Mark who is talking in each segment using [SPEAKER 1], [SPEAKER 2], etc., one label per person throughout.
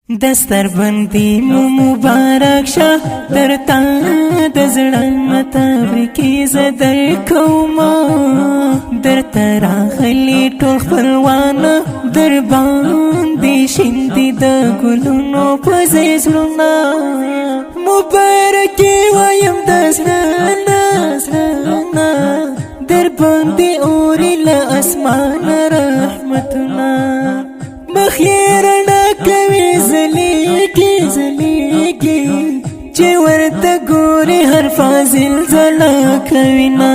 [SPEAKER 1] دستر بندی مبارک شه درتا د زړه تبریکې زه درکومه درته راغلي ټول خپلوان در باندې شیندي د ګلونو په ځای زړونه مبارکې وایم د زړه نه در باندې اوري له اسمانه رحمتونه مخیر کوي زلیږي چې ورته ګوري هر فاضل زړه کوي نه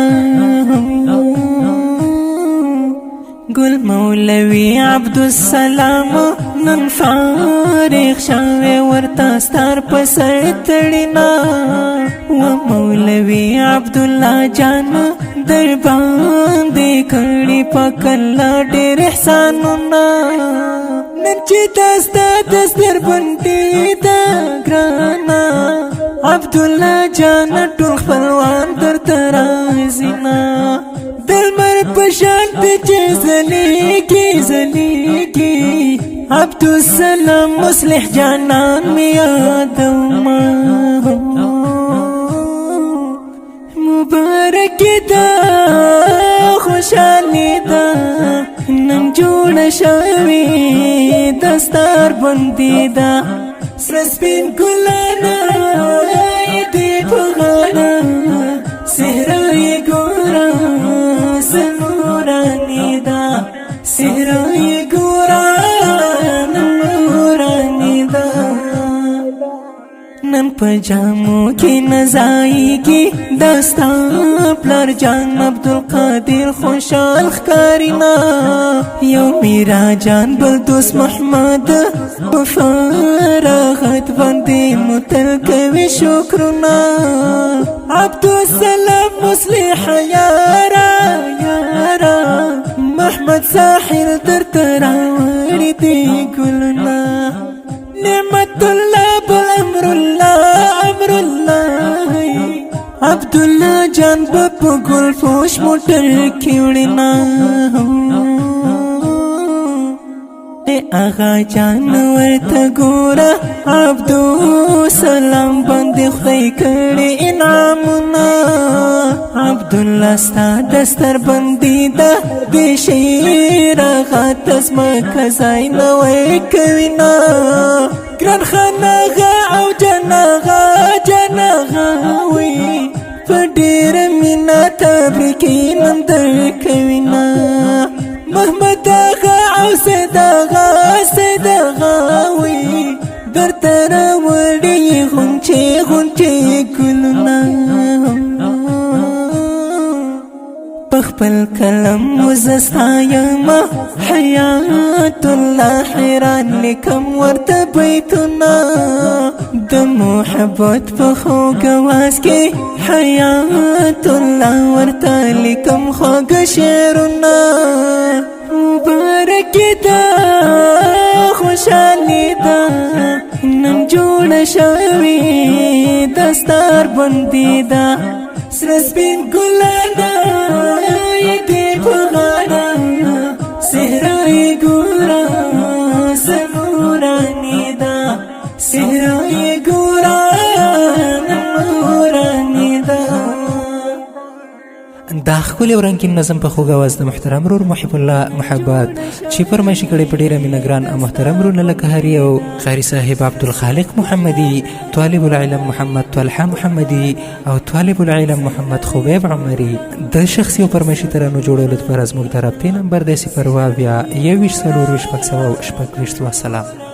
[SPEAKER 1] ګل مولوي عبدالسلام نن فارغ شوی ورته ستار په سر تړینا و مولوي عبدالله جان در باندې کړي په کله ډېر احسانونه نن چې تاستا دستر باندې دا ګرانا عبدالله جان ټول خپلوان درته راځي نه دلمر پشان چې زلیږي عبدالسلام مصلح جانان می یادوما مبارک دا خوشحالی دا نن جوړ شوی دستار بندی دا سرسپین ګلانا دی په غاړه صحرای ګورا سنورانی دا صحرای ګورا نورانی دا نن پجامو کې نزایږي دستا پلار جان عبدالقادر خوشحال ښکارینا یو میرا جان بل دوست محمد فراغت باندې متل کوي شکرونه عبدالسلام مصلح یارا محمد ساحر درته راوړي دي ګلونه نعمت الله بل امر الله عبدالله جان په ګل فوش موټر کې وړینا آغا جان ورته ګوره عبدالسلام باندې خدای کړي انعامونه عبدالله ستا دستر بندي ده د شعر آغا تزمکه ځای نوی کوي نه ګران خانغه او جنغه وي په ډېره مینه تبریکې نن درکوي نه محمد آغا او سید آغا وي درته راوړي غونچې ګلونه پخپل کلم وزستایم حیات الله حیران لیکم ورته بیتونه د محبت په خوږ اواز کې حیات الله ورته لیکم خوږ شعرونه مبارک دا خوشحالی دا نن جوړ شوی دستار بندی دا سرسپین ګلانا دی په غاړه صحرای ګورا سنورانی دا صحرای ګورا نورانی دا دا ښکلی او رنګین نظم په خوږ اواز د محترم رور محب الله محبت چې فرمایشي کړی په ډېره مینه ګران او محترم رونه لکه هري او قاري صاحب عبدالخالق محمدي طالب العلم محمد طلحه محمدي او طالب العلم محمد خبیب عمري د شخصي او فرمایشي ترانو جوړولو لپاره زموږ د رابطې نمبر دی 0 20 24 6 والسلام